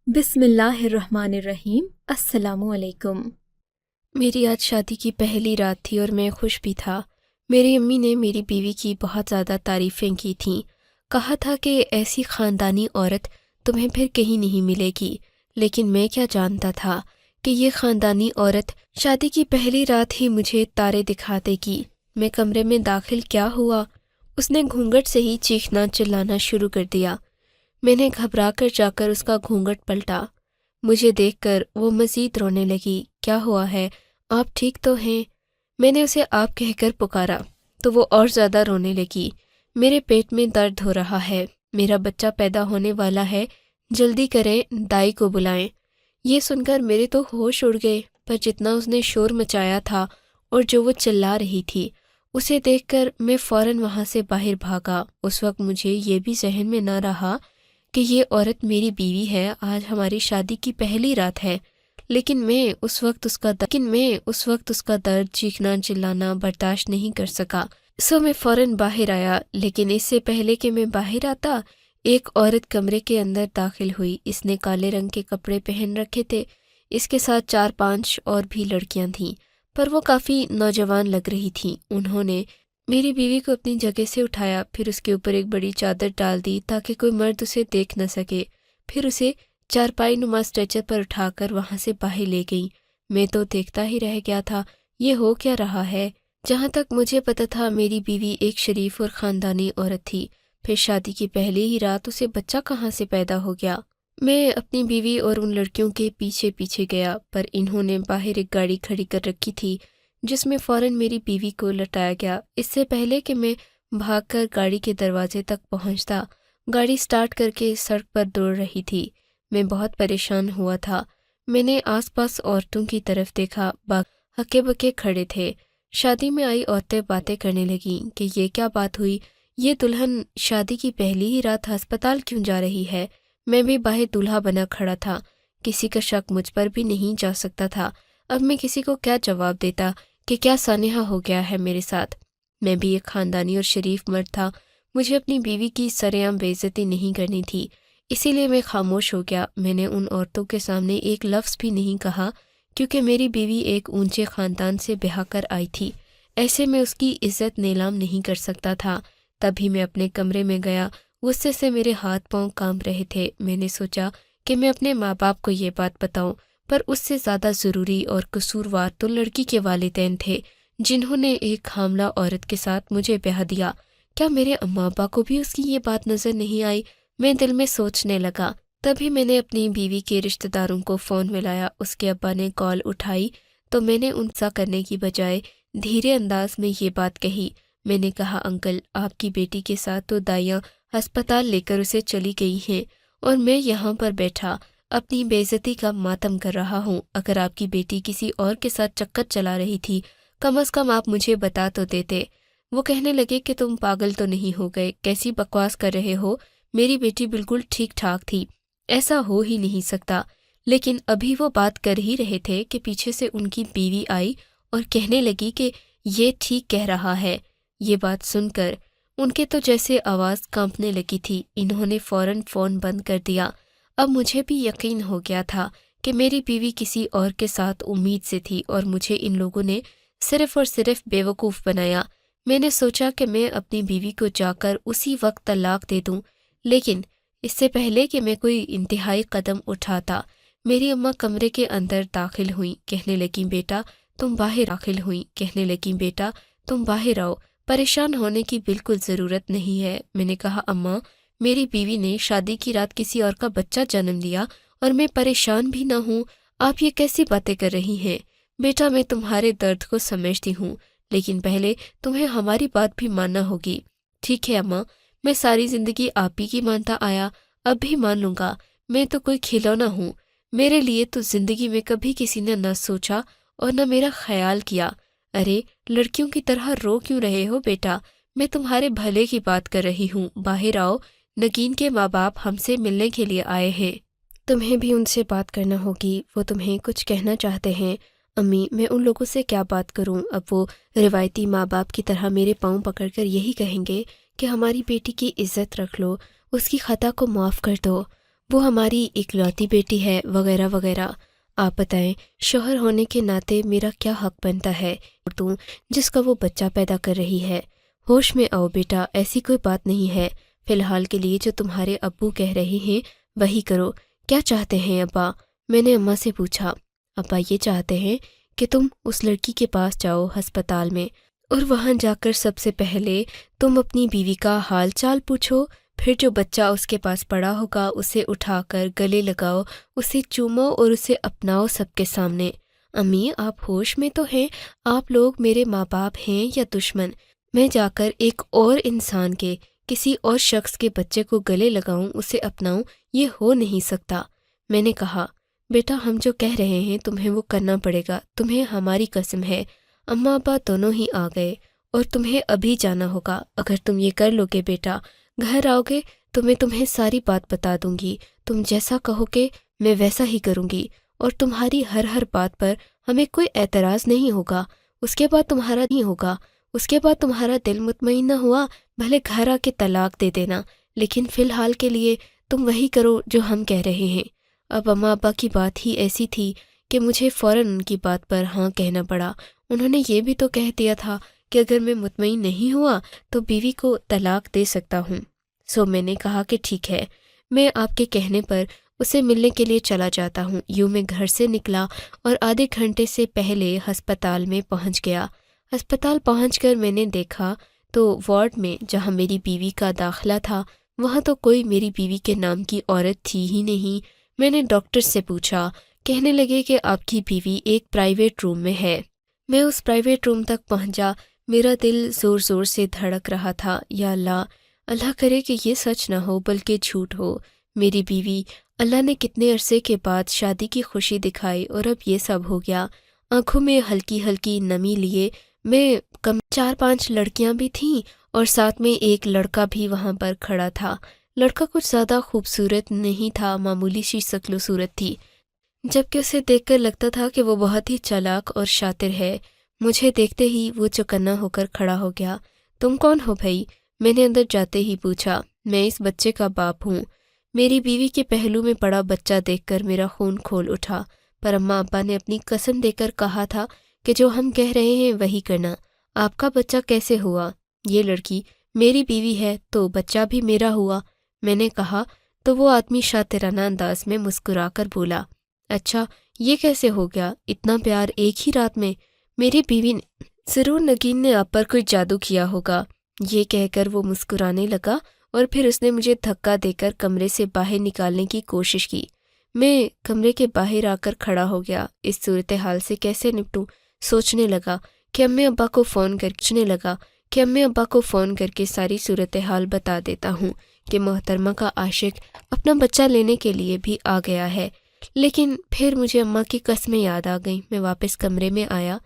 بسم اللہ الرحمن الرحیم۔ السلام علیکم۔ میری آج شادی کی پہلی رات تھی اور میں خوش بھی تھا۔ میری امی نے میری بیوی کی بہت زیادہ تعریفیں کی تھیں، کہا تھا کہ ایسی خاندانی عورت تمہیں پھر کہیں نہیں ملے گی، لیکن میں کیا جانتا تھا کہ یہ خاندانی عورت شادی کی پہلی رات ہی مجھے تارے دکھا دے گی۔ میں کمرے میں داخل کیا ہوا، اس نے گھونگھٹ سے ہی چیخنا چلانا شروع کر دیا۔ میں نے گھبرا کر جا کر اس کا گھونگھٹ پلٹا۔ مجھے دیکھ کر وہ مزید رونے لگی۔ کیا ہوا ہے؟ آپ ٹھیک تو ہیں؟ میں نے اسے آپ کہہ کر پکارا تو وہ اور زیادہ رونے لگی۔ میرے پیٹ میں درد ہو رہا ہے، میرا بچہ پیدا ہونے والا ہے، جلدی کریں، دائی کو بلائیں۔ یہ سن کر میرے تو ہوش اڑ گئے، پر جتنا اس نے شور مچایا تھا اور جو وہ چلا رہی تھی اسے دیکھ کر میں فوراً وہاں سے باہر بھاگا۔ اس وقت مجھے یہ بھی ذہن میں نہ رہا کہ یہ عورت میری بیوی ہے، آج ہماری شادی کی پہلی رات ہے، لیکن میں اس وقت اس کا درد چیخنا چلانا برداشت نہیں کر سکا۔ سو میں فوراً باہر آیا، لیکن اس سے پہلے کہ میں باہر آتا ایک عورت کمرے کے اندر داخل ہوئی۔ اس نے کالے رنگ کے کپڑے پہن رکھے تھے، اس کے ساتھ 4-5 اور بھی لڑکیاں تھیں، پر وہ کافی نوجوان لگ رہی تھیں۔ انہوں نے میری بیوی کو اپنی جگہ سے اٹھایا، پھر اس کے اوپر ایک بڑی چادر ڈال دی تاکہ کوئی مرد اسے دیکھ نہ سکے، پھر اسے چارپائی نما اسٹریچر پر اٹھا کر وہاں سے باہر لے گئیں۔ میں تو دیکھتا ہی رہ گیا تھا، یہ ہو کیا رہا ہے؟ جہاں تک مجھے پتا تھا میری بیوی ایک شریف اور خاندانی عورت تھی، پھر شادی کی پہلی ہی رات اسے بچہ کہاں سے پیدا ہو گیا؟ میں اپنی بیوی اور ان لڑکیوں کے پیچھے پیچھے گیا، پر انہوں نے باہر ایک گاڑی کھڑی کر رکھی تھی جس میں فوراً میری بیوی کو لٹایا گیا۔ اس سے پہلے کہ میں بھاگ کر گاڑی کے دروازے تک پہنچتا، گاڑی سٹارٹ کر کے سڑک پر دوڑ رہی تھی۔ میں بہت پریشان ہوا تھا۔ میں نے آس پاس عورتوں کی طرف دیکھا، ہکے بکے کھڑے تھے۔ شادی میں آئی عورتیں باتیں کرنے لگیں کہ یہ کیا بات ہوئی، یہ دلہن شادی کی پہلی ہی رات ہسپتال کیوں جا رہی ہے؟ میں بھی باہر دولہا بنا کھڑا تھا، کسی کا شک مجھ پر بھی نہیں جا سکتا تھا۔ اب میں کسی کو کیا جواب دیتا کہ کیا سانحہ ہو گیا ہے میرے ساتھ؟ میں بھی ایک خاندانی اور شریف مرد تھا، مجھے اپنی بیوی کی سرعام بے عزتی نہیں کرنی تھی، اسی لیے میں خاموش ہو گیا۔ میں نے ان عورتوں کے سامنے ایک لفظ بھی نہیں کہا، کیونکہ میری بیوی ایک اونچے خاندان سے بیاہ کر آئی تھی، ایسے میں اس کی عزت نیلام نہیں کر سکتا تھا۔ تبھی میں اپنے کمرے میں گیا، غصے سے میرے ہاتھ پاؤں کانپ رہے تھے۔ میں نے سوچا کہ میں اپنے ماں باپ کو یہ بات بتاؤں، پر اس سے زیادہ ضروری اور قصوروار تو لڑکی کے والدین تھے، جنہوں نے ایک حاملہ عورت کے ساتھ مجھے بیاہ دیا۔ کیا میرے اماں ابا کو بھی اس کی یہ بات نظر نہیں آئی؟ میں دل میں سوچنے لگا۔ تبھی میں نے اپنی بیوی کے رشتہ داروں کو فون ملایا۔ اس کے ابا نے کال اٹھائی تو میں نے ان سا کرنے کی بجائے دھیرے انداز میں یہ بات کہی۔ میں نے کہا، انکل، آپ کی بیٹی کے ساتھ تو دائیاں ہسپتال لے کر اسے چلی گئی ہیں اور میں یہاں پر بیٹھا اپنی بے عزتی کا ماتم کر رہا ہوں۔ اگر آپ کی بیٹی کسی اور کے ساتھ چکر چلا رہی تھی، کم از کم آپ مجھے بتا تو دیتے۔ وہ کہنے لگے کہ تم پاگل تو نہیں ہو گئے، کیسی بکواس کر رہے ہو، میری بیٹی بالکل ٹھیک ٹھاک تھی، ایسا ہو ہی نہیں سکتا۔ لیکن ابھی وہ بات کر ہی رہے تھے کہ پیچھے سے ان کی بیوی آئی اور کہنے لگی کہ یہ ٹھیک کہہ رہا ہے۔ یہ بات سن کر ان کے تو جیسے آواز کانپنے لگی تھی۔ انہوں نے فوراً فون بند کر دیا۔ اب مجھے بھی یقین ہو گیا تھا کہ میری بیوی کسی اور کے ساتھ امید سے تھی اور مجھے ان لوگوں نے صرف اور صرف بیوقوف بنایا۔ میں نے سوچا کہ میں اپنی بیوی کو جا کر اسی وقت طلاق دے دوں، لیکن اس سے پہلے کہ میں کوئی انتہائی قدم اٹھاتا، میری اماں کمرے کے اندر داخل ہوئیں، کہنے لگیں، بیٹا تم باہر آؤ، پریشان ہونے کی بالکل ضرورت نہیں ہے۔ میں نے کہا، اماں، میری بیوی نے شادی کی رات کسی اور کا بچہ جنم لیا اور میں پریشان بھی نہ ہوں، آپ یہ کیسی باتیں کر رہی ہیں؟ بیٹا، میں تمہارے درد کو سمجھتی ہوں، لیکن پہلے تمہیں ہماری بات بھی ماننا ہوگی۔ ٹھیک ہے اماں، میں ساری زندگی آپ ہی کی مانتا آیا، اب بھی مان لوں گا۔ میں تو کوئی کھلونا ہوں، میرے لیے تو زندگی میں کبھی کسی نے نہ سوچا اور نہ میرا خیال کیا۔ ارے لڑکیوں کی طرح رو کیوں رہے ہو بیٹا؟ میں تمہارے بھلے کی بات کر رہی ہوں، باہر آؤ، نگین کے ماں باپ ہم سے ملنے کے لیے آئے ہیں، تمہیں بھی ان سے بات کرنا ہوگی، وہ تمہیں کچھ کہنا چاہتے ہیں۔ امی، میں ان لوگوں سے کیا بات کروں؟ اب وہ روایتی ماں باپ کی طرح میرے پاؤں پکڑ کر یہی کہیں گے کہ ہماری بیٹی کی عزت رکھ لو، اس کی خطا کو معاف کر دو۔ وہ ہماری اکلوتی بیٹی ہے وغیرہ وغیرہ۔ آپ بتائیں شوہر ہونے کے ناطے میرا کیا حق بنتا ہے تو جس کا وہ بچہ پیدا کر رہی ہے؟ ہوش میں آؤ بیٹا، ایسی کوئی بات نہیں ہے۔ فی الحال کے لیے جو تمہارے ابو کہہ رہے ہیں وہی کرو۔ کیا چاہتے ہیں ابا؟ میں نے اماں سے پوچھا۔ ابا یہ چاہتے ہیں کہ تم اس لڑکی کے پاس جاؤ ہسپتال میں، اور وہاں جا کر سب سے پہلے تم اپنی بیوی کا حال چال پوچھو، پھر جو بچہ اس کے پاس پڑا ہوگا اسے اٹھا کر گلے لگاؤ، اسے چومو اور اسے اپناؤ سب کے سامنے۔ امی آپ ہوش میں تو ہیں؟ آپ لوگ میرے ماں باپ ہیں یا دشمن؟ میں جا کر ایک اور انسان کے، کسی اور شخص کے بچے کو گلے لگاؤں، اسے اپناؤں؟ یہ ہو نہیں سکتا۔ میں نے کہا بیٹا ہم جو کہہ رہے ہیں تمہیں وہ کرنا پڑے گا، تمہیں ہماری قسم ہے۔ اماں ابا دونوں ہی آ گئے۔ اور تمہیں ابھی جانا ہوگا، اگر تم یہ کر لو گے بیٹا، گھر آؤ گے تو میں تمہیں ساری بات بتا دوں گی، تم جیسا کہو گے میں ویسا ہی کروں گی، اور تمہاری ہر بات پر ہمیں کوئی اعتراض نہیں ہوگا۔ اس کے بعد تمہارا نہیں ہوگا، اس کے بعد تمہارا دل مطمئن نہ ہوا بھلے گھر آ کے طلاق دے دینا، لیکن فی الحال کے لیے تم وہی کرو جو ہم کہہ رہے ہیں۔ اب اماں ابا کی بات ہی ایسی تھی کہ مجھے فوراً ان کی بات پر ہاں کہنا پڑا۔ انہوں نے یہ بھی تو کہہ دیا تھا کہ اگر میں مطمئن نہیں ہوا تو بیوی کو طلاق دے سکتا ہوں۔ سو میں نے کہا کہ ٹھیک ہے، میں آپ کے کہنے پر اسے ملنے کے لیے چلا جاتا ہوں۔ یوں میں گھر سے نکلا اور آدھے گھنٹے سے پہلے ہسپتال میں پہنچ گیا۔ ہسپتال پہنچ کر میں نے دیکھا تو وارڈ میں جہاں میری بیوی کا داخلہ تھا وہاں تو کوئی میری بیوی کے نام کی عورت تھی ہی نہیں۔ میں نے ڈاکٹر سے پوچھا، کہنے لگے کہ آپ کی بیوی ایک پرائیویٹ روم میں ہے۔ میں اس پرائیویٹ روم تک پہنچا، میرا دل زور زور سے دھڑک رہا تھا۔ یا اللہ، اللہ کرے کہ یہ سچ نہ ہو بلکہ جھوٹ ہو۔ میری بیوی، اللہ نے کتنے عرصے کے بعد شادی کی خوشی دکھائی اور اب یہ سب ہو گیا۔ آنکھوں میں ہلکی ہلکی نمی لیے میں 4-5 لڑکیاں بھی تھیں اور ساتھ میں ایک لڑکا بھی وہاں پر کھڑا تھا۔ لڑکا کچھ زیادہ خوبصورت نہیں تھا، معمولی سی شکل و صورت تھی، جبکہ اسے دیکھ کر لگتا تھا کہ وہ بہت ہی چالاک اور شاطر ہے۔ مجھے دیکھتے ہی وہ چوکنا ہو کر کھڑا ہو گیا۔ تم کون ہو بھائی؟ میں نے اندر جاتے ہی پوچھا۔ میں اس بچے کا باپ ہوں۔ میری بیوی کے پہلو میں پڑا بچہ دیکھ کر میرا خون کھول اٹھا، پر اماں ابا نے اپنی قسم دے کر کہا تھا کہ جو ہم کہہ رہے ہیں وہی کرنا۔ آپ کا بچہ کیسے ہوا؟ یہ لڑکی میری بیوی ہے تو بچہ بھی میرا ہوا۔ میں نے کہا تو وہ آدمی شاطرانہ انداز میں مسکرا کر بولا، اچھا یہ کیسے ہو گیا؟ اتنا پیار ایک ہی رات میں؟ میری بیوی نے ضرور نگین نے آپ پر کوئی جادو کیا ہوگا۔ یہ کہہ کر وہ مسکرانے لگا اور پھر اس نے مجھے دھکا دے کر کمرے سے باہر نکالنے کی کوشش کی۔ میں کمرے کے باہر آ کر کھڑا ہو گیا۔ اس صورتحال سے کیسے نپٹوں سوچنے لگا کہ امی ابا کو فون کر کے ساری صورتحال بتا دیتا ہوں کہ محترمہ کا عاشق اپنا بچہ لینے کے لیے بھی آ گیا ہے۔ لیکن پھر مجھے اماں کی قسمیں یاد آ گئیں۔ میں واپس کمرے میں آیا۔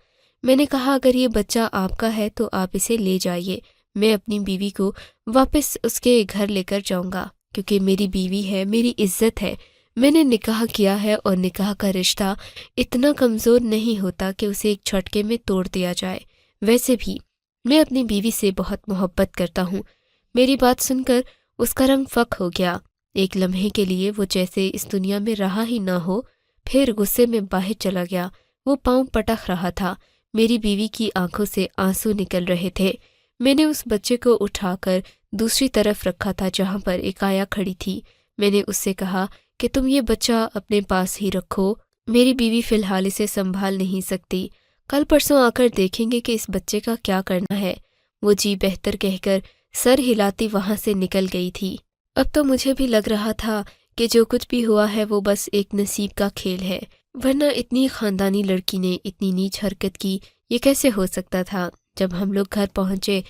میں نے کہا اگر یہ بچہ آپ کا ہے تو آپ اسے لے جائیے، میں اپنی بیوی کو واپس اس کے گھر لے کر جاؤں گا، کیونکہ میری بیوی ہے، میری عزت ہے۔ میں نے نکاح کیا ہے اور نکاح کا رشتہ اتنا کمزور نہیں ہوتا کہ اسے ایک جھٹکے میں توڑ دیا جائے۔ ویسے بھی میں اپنی بیوی سے بہت محبت کرتا ہوں۔ میری بات سن کر اس کا رنگ فک ہو گیا۔ ایک لمحے کے لیے وہ جیسے اس دنیا میں رہا ہی نہ ہو، پھر غصے میں باہر چلا گیا۔ وہ پاؤں پٹک رہا تھا۔ میری بیوی کی آنکھوں سے آنسو نکل رہے تھے۔ میں نے اس بچے کو اٹھا کر دوسری طرف رکھا تھا جہاں پر ایک آیا کھڑی تھی۔ میں نے اس سے کہا کہ تم یہ بچہ اپنے پاس ہی رکھو، میری بیوی فی الحال اسے سنبھال نہیں سکتی، کل پرسوں آ کر دیکھیں گے کہ اس بچے کا کیا کرنا ہے۔ وہ جی بہتر کہہ کر سر ہلاتی وہاں سے نکل گئی تھی۔ اب تو مجھے بھی لگ رہا تھا کہ جو کچھ بھی ہوا ہے وہ بس ایک نصیب کا کھیل ہے، ورنہ اتنی خاندانی لڑکی نے اتنی نیچ حرکت کی یہ کیسے ہو سکتا تھا۔ جب ہم لوگ گھر پہنچے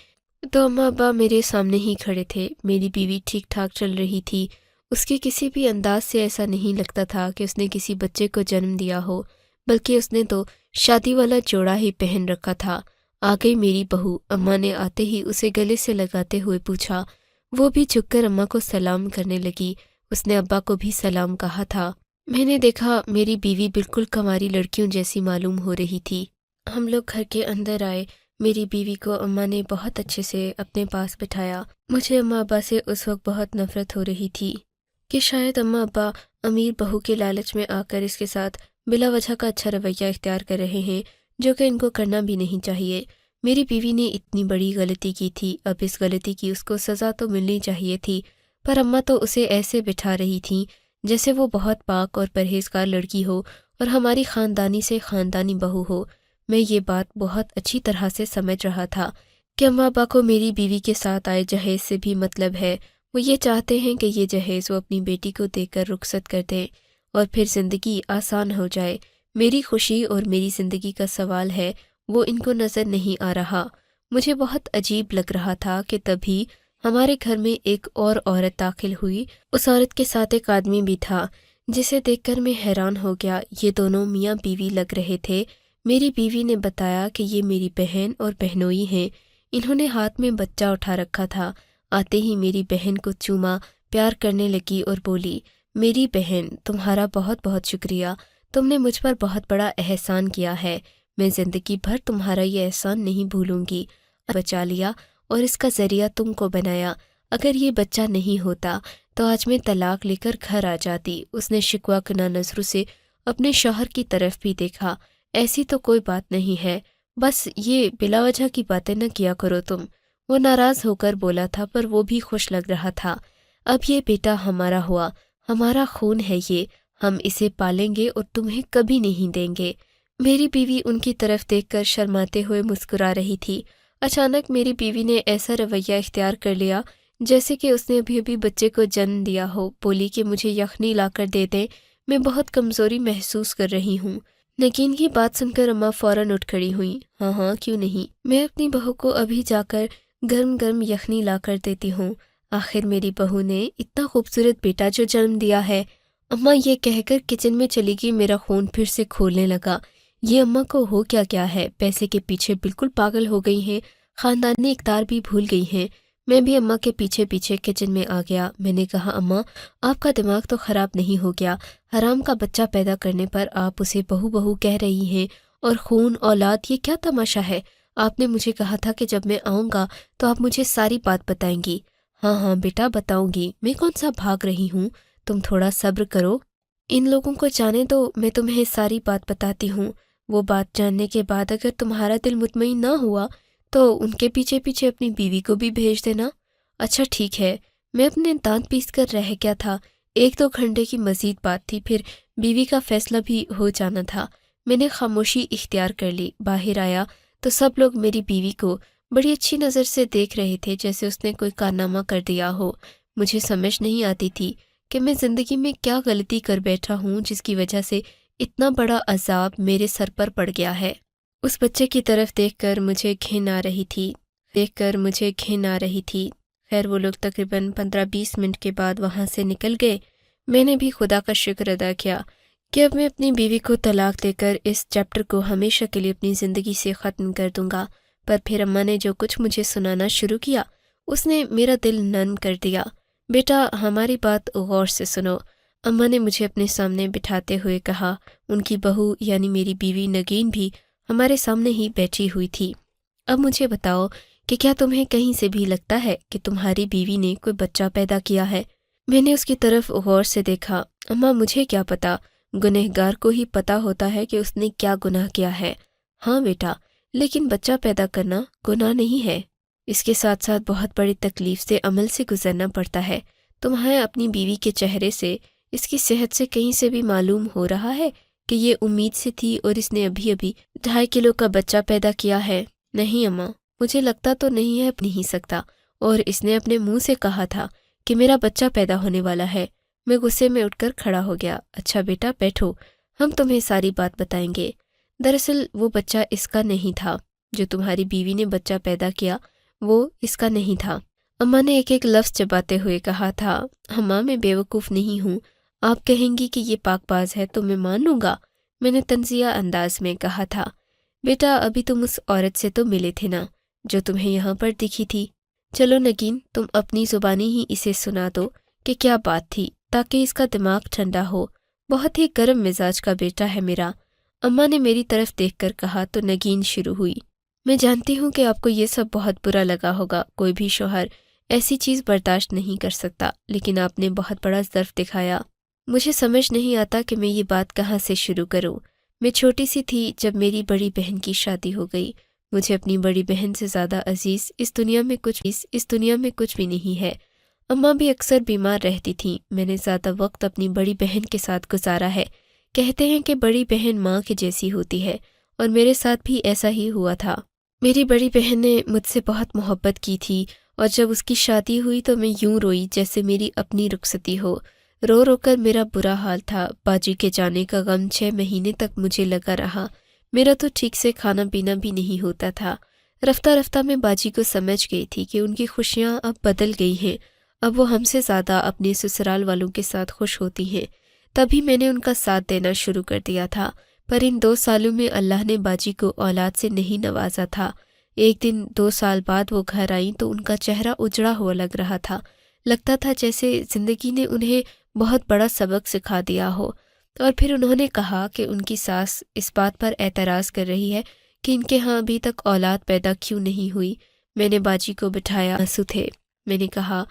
تو اماں ابا میرے سامنے ہی کھڑے تھے۔ میری بیوی ٹھیک ٹھاک چل رہی تھی، اس کے کسی بھی انداز سے ایسا نہیں لگتا تھا کہ اس نے کسی بچے کو جنم دیا ہو، بلکہ اس نے تو شادی والا جوڑا ہی پہن رکھا تھا۔ آ گئی میری بہو۔ اماں نے آتے ہی اسے گلے سے لگاتے ہوئے پوچھا۔ وہ بھی جھک کر اماں کو سلام کرنے لگی۔ اس نے ابا کو بھی سلام کہا تھا۔ میں نے دیکھا میری بیوی بالکل کنواری لڑکیوں جیسی معلوم ہو رہی تھی۔ ہم لوگ گھر کے اندر آئے۔ میری بیوی کو اماں نے بہت اچھے سے اپنے پاس بٹھایا۔ مجھے اماں ابا سے اس وقت بہت نفرت ہو رہی تھی۔ کہ شاید اماں ابا امیر بہو کے لالچ میں آ کر اس کے ساتھ بلا وجہ کا اچھا رویہ اختیار کر رہے ہیں، جو کہ ان کو کرنا بھی نہیں چاہیے۔ میری بیوی نے اتنی بڑی غلطی کی تھی، اب اس غلطی کی اس کو سزا تو ملنی چاہیے تھی، پر اماں تو اسے ایسے بٹھا رہی تھیں جیسے وہ بہت پاک اور پرہیزگار لڑکی ہو اور ہماری خاندانی سے خاندانی بہو ہو۔ میں یہ بات بہت اچھی طرح سے سمجھ رہا تھا کہ اماں ابا کو میری بیوی کے ساتھ آئے جہیز سے بھی مطلب ہے۔ وہ یہ چاہتے ہیں کہ یہ جہیز وہ اپنی بیٹی کو دے کر رخصت کر دیں اور پھر زندگی آسان ہو جائے۔ میری خوشی اور میری زندگی کا سوال ہے، وہ ان کو نظر نہیں آ رہا۔ مجھے بہت عجیب لگ رہا تھا کہ تبھی ہمارے گھر میں ایک اور عورت داخل ہوئی۔ اس عورت کے ساتھ ایک آدمی بھی تھا جسے دیکھ کر میں حیران ہو گیا۔ یہ دونوں میاں بیوی لگ رہے تھے۔ میری بیوی نے بتایا کہ یہ میری بہن اور بہنوئی ہیں۔ انہوں نے ہاتھ میں بچہ اٹھا رکھا تھا۔ آتے ہی میری بہن کو چوما، پیار کرنے لگی اور بولی، میری بہن، تمہارا بہت بہت شکریہ، تم نے مجھ پر بہت بڑا احسان کیا ہے، میں زندگی بھر تمہارا یہ احسان نہیں بھولوں گی۔ بچا لیا اور اس کا ذریعہ تم کو بنایا، اگر یہ بچہ نہیں ہوتا تو آج میں طلاق لے کر گھر آ جاتی۔ اس نے شکوہ کناں نظروں سے اپنے شوہر کی طرف بھی دیکھا۔ ایسی تو کوئی بات نہیں ہے، بس یہ بلا وجہ کی باتیں نہ کیا کرو تم۔ وہ ناراض ہو کر بولا تھا پر وہ بھی خوش لگ رہا تھا۔ اب یہ بیٹا ہمارا ہوا، ہمارا خون ہے یہ، ہم اسے پالیں گے اور تمہیں کبھی نہیں دیں گے۔ میری بیوی ان کی طرف دیکھ کر شرماتے ہوئے مسکرا رہی تھی۔ اچانک میری بیوی نے ایسا رویہ اختیار کر لیا جیسے کہ اس نے ابھی ابھی بچے کو جنم دیا ہو۔ بولی کہ مجھے یخنی لا کر دے دیں، میں بہت کمزوری محسوس کر رہی ہوں۔ نگین کی بات سن کر اماں فوراً اٹھ کھڑی ہوئیں۔ ہاں ہاں کیوں نہیں، میں اپنی بہو کو ابھی جا کر گرم گرم یخنی لا کر دیتی ہوں، آخر میری بہو نے اتنا خوبصورت بیٹا جو جنم دیا ہے۔ اماں یہ کہہ کر کچن میں چلی گئی۔ میرا خون پھر سے کھولنے لگا۔ یہ اماں کو ہو کیا ہے، پیسے کے پیچھے بالکل پاگل ہو گئی ہیں، خاندانی اقدار بھی بھول گئی ہیں۔ میں بھی اماں کے پیچھے پیچھے کچن میں آ گیا۔ میں نے کہا، اماں آپ کا دماغ تو خراب نہیں ہو گیا؟ حرام کا بچہ پیدا کرنے پر آپ اسے بہو بہو کہہ رہی ہیں، اور خون اولاد، یہ کیا تماشا ہے؟ آپ نے مجھے کہا تھا کہ جب میں آؤں گا تو آپ مجھے ساری بات بتائیں گی۔ ہاں ہاں بیٹا بتاؤں گی، میں کون سا بھاگ رہی ہوں، تم تھوڑا صبر کرو، ان لوگوں کو جانے دو، میں تمہیں ساری بات بتاتی ہوں۔ وہ بات جاننے کے بعد اگر تمہارا دل مطمئن نہ ہوا تو ان کے پیچھے پیچھے اپنی بیوی کو بھی بھیج دینا۔ اچھا ٹھیک ہے۔ میں اپنے دانت پیس کر رہ گیا تھا، 1-2 گھنٹے کی مزید بات تھی، پھر بیوی کا فیصلہ بھی ہو جانا تھا۔ میں نے خاموشی اختیار کر لی۔ باہر آیا تو سب لوگ میری بیوی کو بڑی اچھی نظر سے دیکھ رہے تھے، جیسے اس نے کوئی کارنامہ کر دیا ہو۔ مجھے سمجھ نہیں آتی تھی کہ میں زندگی میں کیا غلطی کر بیٹھا ہوں جس کی وجہ سے اتنا بڑا عذاب میرے سر پر پڑ گیا ہے۔ اس بچے کی طرف دیکھ کر مجھے گھن آ رہی تھی۔ خیر وہ لوگ تقریباً 15-20 منٹ کے بعد وہاں سے نکل گئے۔ میں نے بھی خدا کا شکر ادا کیا کہ اب میں اپنی بیوی کو طلاق دے کر اس چیپٹر کو ہمیشہ کے لیے اپنی زندگی سے ختم کر دوں گا۔ پر پھر اماں نے جو کچھ مجھے سنانا شروع کیا اس نے میرا دل نرم کر دیا۔ بیٹا ہماری بات غور سے سنو، اماں نے مجھے اپنے سامنے بٹھاتے ہوئے کہا۔ ان کی بہو یعنی میری بیوی نگین بھی ہمارے سامنے ہی بیٹھی ہوئی تھی۔ اب مجھے بتاؤ کہ کیا تمہیں کہیں سے بھی لگتا ہے کہ تمہاری بیوی نے کوئی بچہ پیدا کیا ہے؟ میں نے اس کی طرف غور سے دیکھا۔ اماں مجھے کیا پتا، گنہگار کو ہی پتا ہوتا ہے کہ اس نے کیا گناہ کیا ہے۔ ہاں بیٹا، لیکن بچہ پیدا کرنا گناہ نہیں ہے، اس کے ساتھ ساتھ بہت بڑی تکلیف سے عمل سے گزرنا پڑتا ہے۔ تمہیں اپنی بیوی کے چہرے سے، اس کی صحت سے کہیں سے بھی معلوم ہو رہا ہے کہ یہ امید سے تھی اور اس نے ابھی ابھی 2.5 کلو کا بچہ پیدا کیا ہے؟ نہیں اماں، مجھے لگتا تو نہیں ہے، نہیں سکتا، اور اس نے اپنے منہ سے کہا تھا کہ میرا بچہ پیدا ہونے والا ہے۔ میں غصے میں اٹھ کر کھڑا ہو گیا۔ اچھا بیٹا بیٹھو، ہم تمہیں ساری بات بتائیں گے۔ دراصل وہ بچہ اس کا نہیں تھا، جو تمہاری بیوی نے بچہ پیدا کیا وہ اس کا نہیں تھا۔ اماں نے ایک ایک لفظ چباتے ہوئے کہا تھا۔ اماں میں بیوقوف نہیں ہوں، آپ کہیں گی کہ یہ پاک باز ہے تو میں مان لوں گا، میں نے طنزیہ انداز میں کہا تھا۔ بیٹا ابھی تم اس عورت سے تو ملے تھے نا جو تمہیں یہاں پر دکھی تھی؟ چلو نگین تم اپنی زبانی ہی اسے سنا دو کہ کیا بات تھی، تاکہ اس کا دماغ ٹھنڈا ہو۔ بہت ہی گرم مزاج کا بیٹا ہے میرا، اماں نے میری طرف دیکھ کر کہا تو نگین شروع ہوئی۔ میں جانتی ہوں کہ آپ کو یہ سب بہت برا لگا ہوگا، کوئی بھی شوہر ایسی چیز برداشت نہیں کر سکتا، لیکن آپ نے بہت بڑا ظرف دکھایا۔ مجھے سمجھ نہیں آتا کہ میں یہ بات کہاں سے شروع کروں۔ میں چھوٹی سی تھی جب میری بڑی بہن کی شادی ہو گئی۔ مجھے اپنی بڑی بہن سے زیادہ عزیز اس دنیا میں کچھ بھی نہیں ہے۔ اماں بھی اکثر بیمار رہتی تھیں۔ میں نے زیادہ وقت اپنی بڑی بہن کے ساتھ گزارا ہے۔ کہتے ہیں کہ بڑی بہن ماں کے جیسی ہوتی ہے، اور میرے ساتھ بھی ایسا ہی ہوا تھا۔ میری بڑی بہن نے مجھ سے بہت محبت کی تھی، اور جب اس کی شادی ہوئی تو میں یوں روئی جیسے میری اپنی رخصتی ہو۔ رو رو کر میرا برا حال تھا۔ باجی کے جانے کا غم 6 مہینے تک مجھے لگا رہا۔ میرا تو ٹھیک سے کھانا پینا بھی نہیں ہوتا تھا۔ رفتہ رفتہ میں باجی کو سمجھ گئی تھی کہ ان کی خوشیاں اب بدل گئی ہیں۔ اب وہ ہم سے زیادہ اپنے سسرال والوں کے ساتھ خوش ہوتی ہیں۔ تبھی میں نے ان کا ساتھ دینا شروع کر دیا تھا، پر ان 2 سالوں میں اللہ نے باجی کو اولاد سے نہیں نوازا تھا۔ ایک دن 2 سال بعد وہ گھر آئیں تو ان کا چہرہ اجڑا ہوا لگ رہا تھا۔ لگتا تھا جیسے زندگی نے انہیں بہت بڑا سبق سکھا دیا ہو۔ اور پھر انہوں نے کہا کہ ان کی ساس اس بات پر اعتراض کر رہی ہے کہ ان کے ہاں ابھی تک اولاد پیدا کیوں نہیں ہوئی۔ میں نے باجی کو بٹھایا، آنسو تھے۔ میں نے کہا،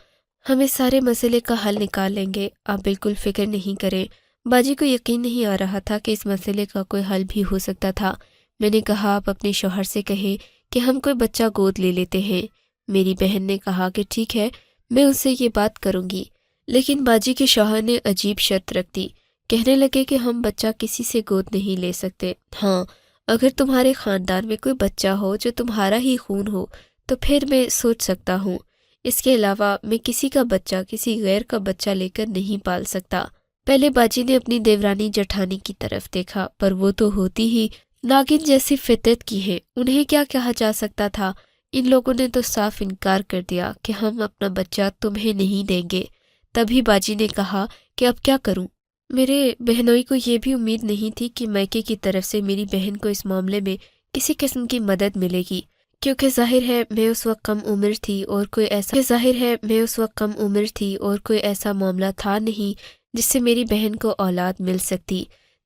ہم اس سارے مسئلے کا حل نکال لیں گے، آپ بالکل فکر نہیں کریں۔ باجی کو یقین نہیں آ رہا تھا کہ اس مسئلے کا کوئی حل بھی ہو سکتا تھا۔ میں نے کہا، آپ اپنے شوہر سے کہیں کہ ہم کوئی بچہ گود لے لیتے ہیں۔ میری بہن نے کہا کہ ٹھیک ہے، میں اس سے یہ بات کروں گی۔ لیکن باجی کے شوہر نے عجیب شرط رکھ دی۔ کہنے لگے کہ ہم بچہ کسی سے گود نہیں لے سکتے۔ ہاں، اگر تمہارے خاندان میں کوئی بچہ ہو جو تمہارا ہی خون ہو تو پھر میں سوچ سکتا ہوں، اس کے علاوہ میں کسی کا بچہ کسی غیر کا بچہ لے کر نہیں پال سکتا۔ پہلے باجی نے اپنی دیورانی جٹھانی کی طرف دیکھا، پر وہ تو ہوتی ہی ناگن جیسی فطرت کی ہے، انہیں کیا کہا جا سکتا تھا۔ ان لوگوں نے تو صاف انکار کر دیا کہ ہم اپنا بچہ تمہیں نہیں دیں گے۔ تبھی باجی نے کہا کہ اب کیا کروں؟ میرے بہنوئی کو یہ بھی امید نہیں تھی کہ میکے کی طرف سے میری بہن کو اس معاملے میں کسی قسم کی مدد ملے گی، کیونکہ ظاہر ہے میں اس وقت کم عمر تھی اور کوئی ایسا معاملہ تھا نہیں جس سے میری بہن کو اولاد مل سکتی۔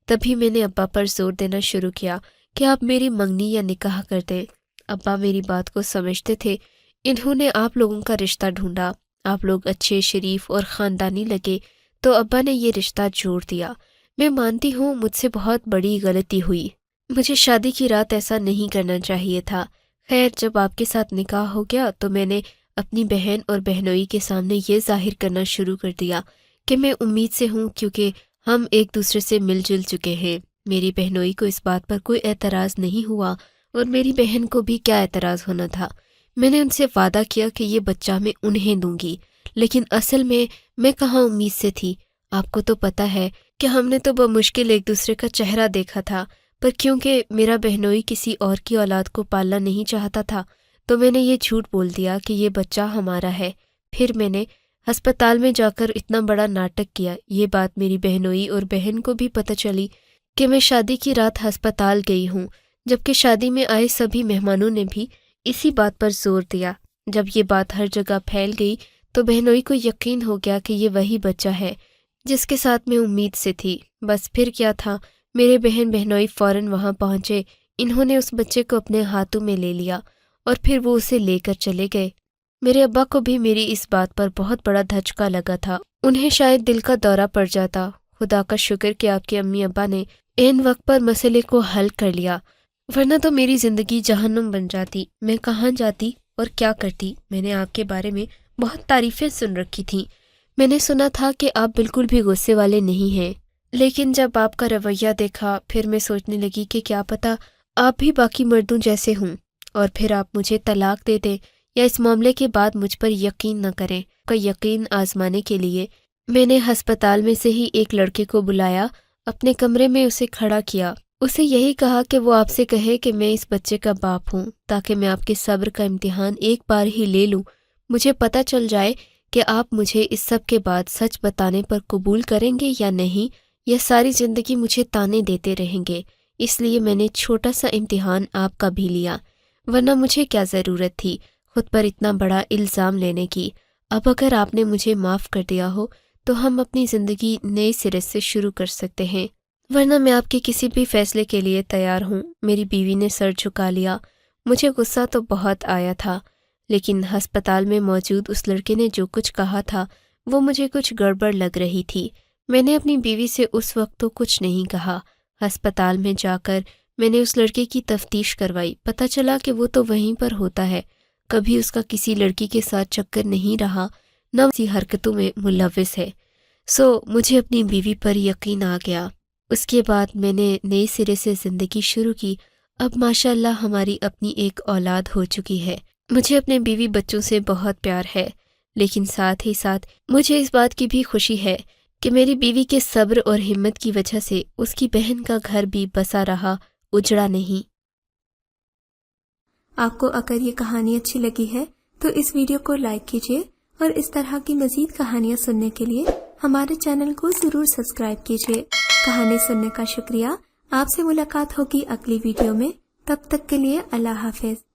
تبھی میں نے ابا پر زور دینا شروع کیا کہ آپ میری منگنی یا نکاح کر دیں۔ ابا میری بات کو سمجھتے تھے۔ انہوں نے آپ لوگوں کا رشتہ ڈھونڈا، آپ لوگ اچھے، شریف اور خاندانی لگے، تو ابا نے یہ رشتہ جوڑ دیا۔ میں مانتی ہوں مجھ سے بہت بڑی غلطی ہوئی، مجھے شادی کی رات ایسا نہیں کرنا چاہیے تھا۔ خیر، جب آپ کے ساتھ نکاح ہو گیا تو میں نے اپنی بہن اور بہنوئی کے سامنے یہ ظاہر کرنا شروع کر دیا کہ میں امید سے ہوں، کیونکہ ہم ایک دوسرے سے مل جل چکے ہیں۔ میری بہنوئی کو اس بات پر کوئی اعتراض نہیں ہوا، اور میری بہن کو بھی کیا اعتراض ہونا تھا۔ میں نے ان سے وعدہ کیا کہ یہ بچہ میں انہیں دوں گی، لیکن اصل میں کہاں امید سے تھی۔ آپ کو تو پتہ ہے کہ ہم نے تو بمشکل ایک دوسرے کا چہرہ دیکھا تھا، پر کیونکہ میرا بہنوئی کسی اور کی اولاد کو پالنا نہیں چاہتا تھا تو میں نے یہ جھوٹ بول دیا کہ یہ بچہ ہمارا ہے۔ پھر میں نے ہسپتال میں جا کر اتنا بڑا ناٹک کیا۔ یہ بات میری بہنوئی اور بہن کو بھی پتہ چلی کہ میں شادی کی رات ہسپتال گئی ہوں، جبکہ شادی میں آئے سبھی مہمانوں نے بھی اسی بات پر زور دیا۔ جب یہ بات ہر جگہ پھیل گئی تو بہنوئی کو یقین ہو گیا کہ یہ وہی بچہ ہے جس کے ساتھ میں امید سے تھی۔ بس پھر کیا تھا، میرے بہن بہنوئی فوراً وہاں پہنچے۔ انہوں نے اس بچے کو اپنے ہاتھوں میں لے لیا اور پھر وہ اسے لے کر چلے گئے۔ میرے ابا کو بھی میری اس بات پر بہت بڑا دھچکا لگا تھا، انہیں شاید دل کا دورہ پڑ جاتا۔ خدا کا شکر کہ آپ کے امی ابا نے عین وقت پر مسئلے کو حل کر لیا، ورنہ تو میری زندگی جہنم بن جاتی۔ میں کہاں جاتی اور کیا کرتی؟ میں نے آپ کے بارے میں بہت تعریفیں سن رکھی تھیں۔ میں نے سنا تھا کہ آپ بالکل بھی غصے والے نہیں ہیں، لیکن جب آپ کا رویہ دیکھا پھر میں سوچنے لگی کہ کیا پتہ آپ بھی باقی مردوں جیسے ہوں، اور پھر آپ مجھے طلاق دے دیں یا اس معاملے کے بعد مجھ پر یقین نہ کریں۔ کا یقین آزمانے کے لیے میں نے ہسپتال میں سے ہی ایک لڑکے کو بلایا، اپنے کمرے میں اسے کھڑا کیا، اسے یہی کہا کہ وہ آپ سے کہے کہ میں اس بچے کا باپ ہوں، تاکہ میں آپ کے صبر کا امتحان ایک بار ہی لے لوں، مجھے پتہ چل جائے کہ آپ مجھے اس سب کے بعد سچ بتانے پر قبول کریں گے یا نہیں، یا ساری زندگی مجھے تانے دیتے رہیں گے۔ اس لیے میں نے چھوٹا سا امتحان آپ کا بھی لیا، ورنہ مجھے کیا ضرورت تھی خود پر اتنا بڑا الزام لینے کی۔ اب اگر آپ نے مجھے معاف کر دیا ہو تو ہم اپنی زندگی نئے سرے سے شروع کر سکتے ہیں، ورنہ میں آپ کے کسی بھی فیصلے کے لیے تیار ہوں۔ میری بیوی نے سر جھکا لیا۔ مجھے غصہ تو بہت آیا تھا، لیکن ہسپتال میں موجود اس لڑکے نے جو کچھ کہا تھا وہ مجھے کچھ گڑبڑ لگ رہی تھی۔ میں نے اپنی بیوی سے اس وقت تو کچھ نہیں کہا۔ ہسپتال میں جا کر میں نے اس لڑکے کی تفتیش کروائی۔ پتہ چلا کہ وہ تو وہیں پر ہوتا ہے، کبھی اس کا کسی لڑکی کے ساتھ چکر نہیں رہا، نہ اسی حرکتوں میں ملوث ہے۔ مجھے اپنی بیوی پر یقین آ گیا۔ اس کے بعد میں نے نئے سرے سے زندگی شروع کی۔ اب ماشاءاللہ ہماری اپنی ایک اولاد ہو چکی ہے۔ مجھے اپنے بیوی بچوں سے بہت پیار ہے، لیکن ساتھ ہی ساتھ مجھے اس بات کی بھی خوشی ہے کہ میری بیوی کے صبر اور ہمت کی وجہ سے اس کی بہن کا گھر بھی بسا رہا، اجڑا نہیں۔ آپ کو اگر یہ کہانی اچھی لگی ہے تو اس ویڈیو کو لائک کیجیے اور اس طرح کی مزید کہانیاں سننے کے لیے ہمارے چینل کو ضرور سبسکرائب کیجیے۔ کہانی سننے کا شکریہ۔ آپ سے ملاقات ہوگی اگلی ویڈیو میں، تب تک کے لیے اللہ حافظ۔